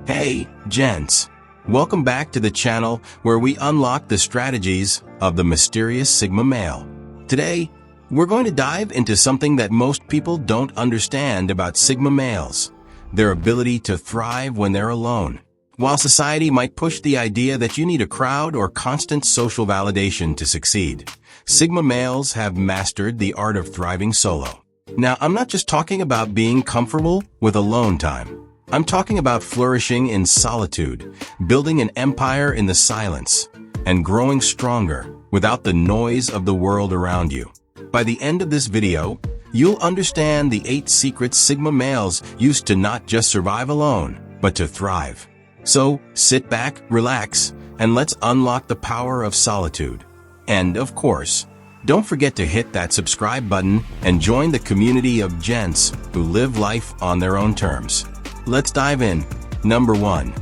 Hey, gents. Welcome back to the channel where we unlock the strategies of the mysterious Sigma male. Today, we're going to dive into something that most people don't understand about Sigma males, their ability to thrive when they're alone. While society might push the idea that you need a crowd or constant social validation to succeed, Sigma males have mastered the art of thriving solo. Now, I'm not just talking about being comfortable with alone time. I'm talking about flourishing in solitude, building an empire in the silence, and growing stronger without the noise of the world around you. By the end of this video, you'll understand the 8 secrets Sigma males use to not just survive alone, but to thrive. So, sit back, relax, and let's unlock the power of solitude. And, of course, don't forget to hit that subscribe button and join the community of gents who live life on their own terms. Let's dive in. Number 1.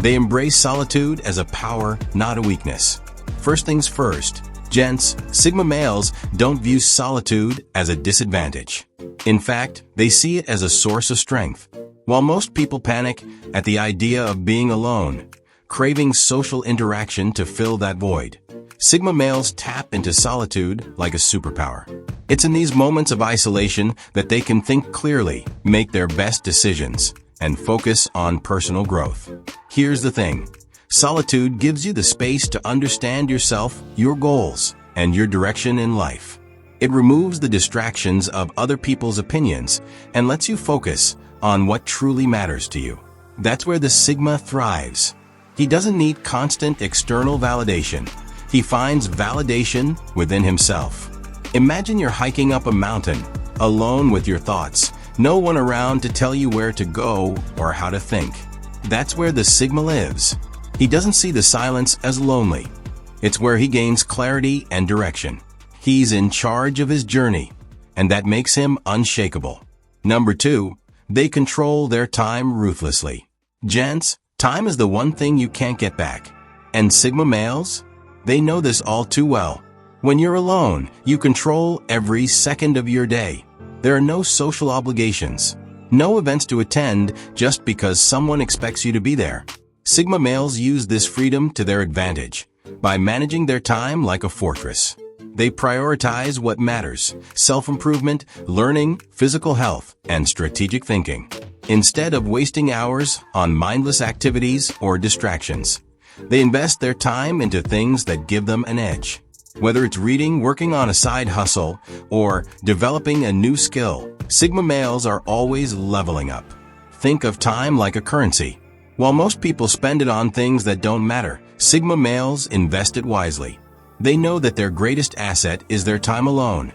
They embrace solitude as a power, not a weakness. First things first, gents, Sigma males don't view solitude as a disadvantage. In fact, they see it as a source of strength. While most people panic at the idea of being alone, craving social interaction to fill that void, Sigma males tap into solitude like a superpower. It's in these moments of isolation that they can think clearly, make their best decisions, and focus on personal growth. Here's the thing. Solitude gives you the space to understand yourself, your goals, and your direction in life. It removes the distractions of other people's opinions and lets you focus on what truly matters to you. That's where the Sigma thrives. He doesn't need constant external validation. He finds validation within himself. Imagine you're hiking up a mountain, alone with your thoughts. No one around to tell you where to go or how to think. That's where the Sigma lives. He doesn't see the silence as lonely. It's where he gains clarity and direction. He's in charge of his journey, and that makes him unshakable. Number 2, they control their time ruthlessly. Gents, time is the one thing you can't get back. And Sigma males? They know this all too well. When you're alone, you control every second of your day. There are no social obligations, no events to attend just because someone expects you to be there. Sigma males use this freedom to their advantage by managing their time like a fortress. They prioritize what matters: self-improvement, learning, physical health, and strategic thinking, instead of wasting hours on mindless activities or distractions. They invest their time into things that give them an edge. Whether it's reading, working on a side hustle, or developing a new skill, Sigma males are always leveling up. Think of time like a currency. While most people spend it on things that don't matter, Sigma males invest it wisely. They know that their greatest asset is their time alone,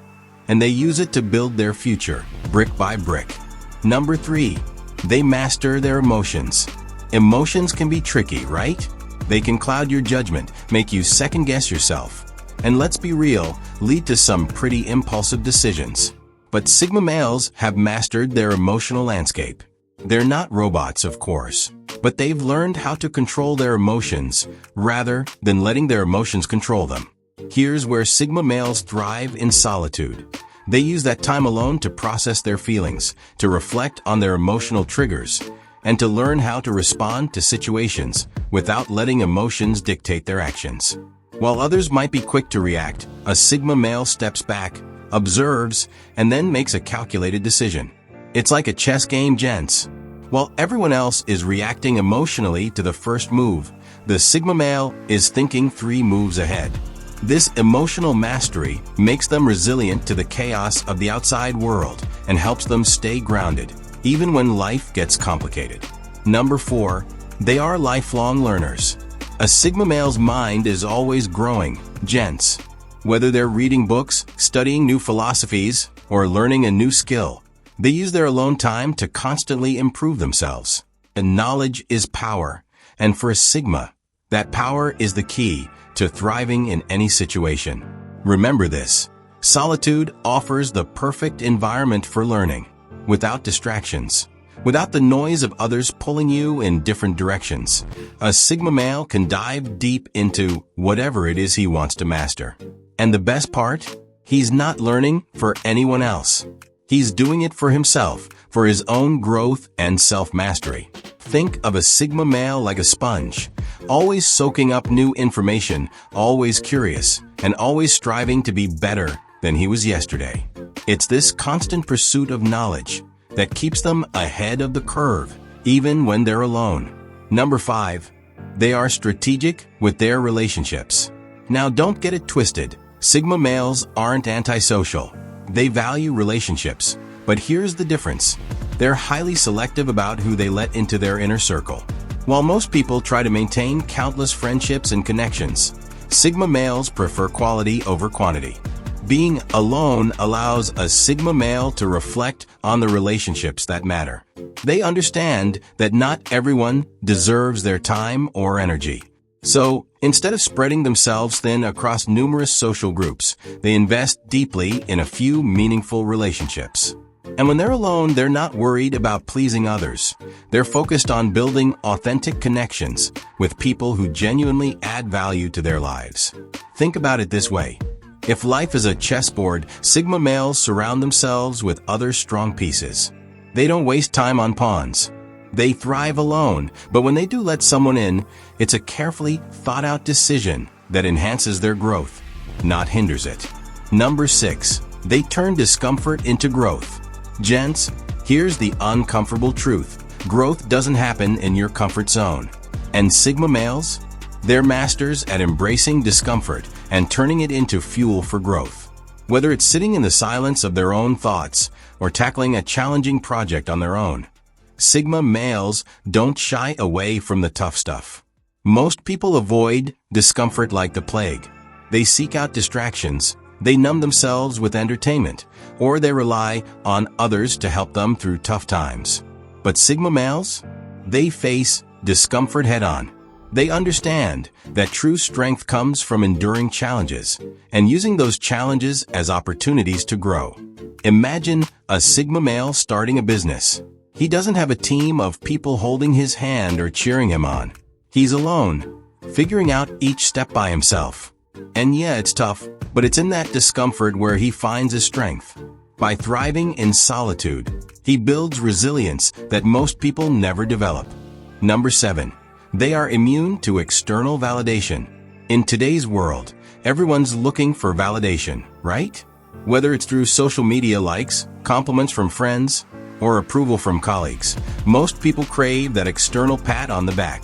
and they use it to build their future, brick by brick. Number 3, they master their emotions. Emotions can be tricky, right? They can cloud your judgment, make you second-guess yourself, and let's be real, lead to some pretty impulsive decisions. But Sigma males have mastered their emotional landscape. They're not robots, of course, but they've learned how to control their emotions rather than letting their emotions control them. Here's where Sigma males thrive in solitude. They use that time alone to process their feelings, to reflect on their emotional triggers, and to learn how to respond to situations without letting emotions dictate their actions. While others might be quick to react, a Sigma male steps back, observes, and then makes a calculated decision. It's like a chess game, gents. While everyone else is reacting emotionally to the first move, the Sigma male is thinking 3 moves ahead. This emotional mastery makes them resilient to the chaos of the outside world and helps them stay grounded, even when life gets complicated. Number 4, they are lifelong learners. A Sigma male's mind is always growing, gents. Whether they're reading books, studying new philosophies, or learning a new skill, they use their alone time to constantly improve themselves. And knowledge is power, and for a Sigma, that power is the key to thriving in any situation. Remember this: solitude offers the perfect environment for learning, without distractions. Without the noise of others pulling you in different directions, a Sigma male can dive deep into whatever it is he wants to master. And the best part? He's not learning for anyone else. He's doing it for himself, for his own growth and self-mastery. Think of a Sigma male like a sponge, always soaking up new information, always curious, and always striving to be better than he was yesterday. It's this constant pursuit of knowledge that keeps them ahead of the curve, even when they're alone. Number 5. They are strategic with their relationships. Now don't get it twisted. Sigma males aren't antisocial. They value relationships. But here's the difference. They're highly selective about who they let into their inner circle. While most people try to maintain countless friendships and connections, Sigma males prefer quality over quantity. Being alone allows a Sigma male to reflect on the relationships that matter. They understand that not everyone deserves their time or energy. So, instead of spreading themselves thin across numerous social groups, they invest deeply in a few meaningful relationships. And when they're alone, they're not worried about pleasing others. They're focused on building authentic connections with people who genuinely add value to their lives. Think about it this way. If life is a chessboard, Sigma males surround themselves with other strong pieces. They don't waste time on pawns. They thrive alone, but when they do let someone in, it's a carefully thought-out decision that enhances their growth, not hinders it. Number 6. They turn discomfort into growth. Gents, here's the uncomfortable truth. Growth doesn't happen in your comfort zone. And Sigma males? They're masters at embracing discomfort and turning it into fuel for growth. Whether it's sitting in the silence of their own thoughts or tackling a challenging project on their own, Sigma males don't shy away from the tough stuff. Most people avoid discomfort like the plague. They seek out distractions, they numb themselves with entertainment, or they rely on others to help them through tough times. But Sigma males? They face discomfort head-on. They understand that true strength comes from enduring challenges and using those challenges as opportunities to grow. Imagine a Sigma male starting a business. He doesn't have a team of people holding his hand or cheering him on. He's alone, figuring out each step by himself. And yeah, it's tough, but it's in that discomfort where he finds his strength. By thriving in solitude, he builds resilience that most people never develop. Number 7. They are immune to external validation. In today's world, everyone's looking for validation, right? Whether it's through social media likes, compliments from friends, or approval from colleagues, most people crave that external pat on the back.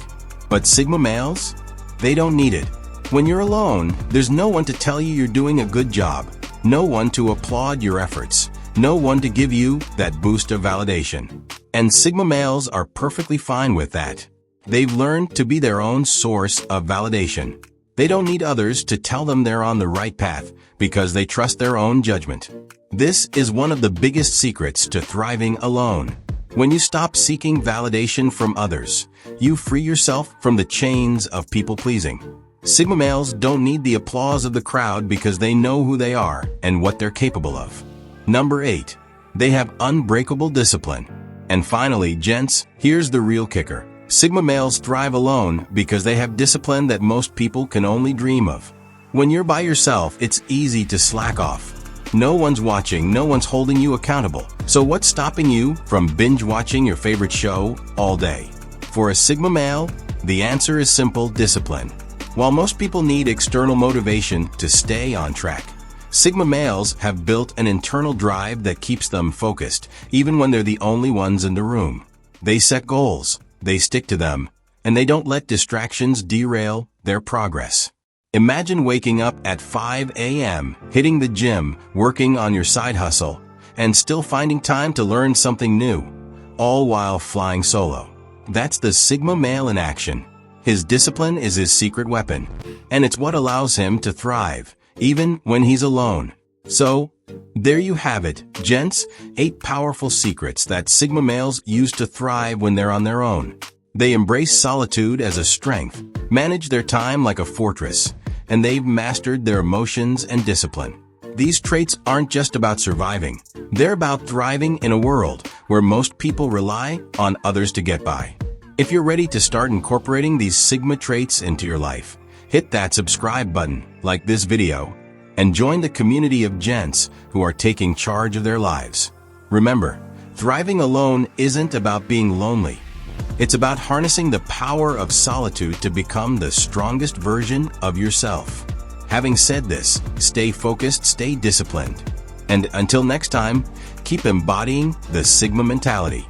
But Sigma males? They don't need it. When you're alone, there's no one to tell you you're doing a good job, no one to applaud your efforts, no one to give you that boost of validation. And Sigma males are perfectly fine with that. They've learned to be their own source of validation. They don't need others to tell them they're on the right path because they trust their own judgment. This is one of the biggest secrets to thriving alone. When you stop seeking validation from others, you free yourself from the chains of people-pleasing. Sigma males don't need the applause of the crowd because they know who they are and what they're capable of. Number 8. They have unbreakable discipline. And finally, gents, here's the real kicker. Sigma males thrive alone because they have discipline that most people can only dream of. When you're by yourself, it's easy to slack off. No one's watching, no one's holding you accountable. So what's stopping you from binge watching your favorite show all day? For a Sigma male, the answer is simple: discipline. While most people need external motivation to stay on track, Sigma males have built an internal drive that keeps them focused, even when they're the only ones in the room. They set goals, they stick to them, and they don't let distractions derail their progress. Imagine waking up at 5 a.m., hitting the gym, working on your side hustle, and still finding time to learn something new, all while flying solo. That's the Sigma male in action. His discipline is his secret weapon, and it's what allows him to thrive, even when he's alone. So, there you have it, gents, 8 powerful secrets that Sigma males use to thrive when they're on their own. They embrace solitude as a strength, manage their time like a fortress, and they've mastered their emotions and discipline. These traits aren't just about surviving. They're about thriving in a world where most people rely on others to get by. If you're ready to start incorporating these Sigma traits into your life, hit that subscribe button, like this video, and join the community of gents who are taking charge of their lives. Remember, thriving alone isn't about being lonely. It's about harnessing the power of solitude to become the strongest version of yourself. Having said this, stay focused, stay disciplined. And until next time, keep embodying the Sigma mentality.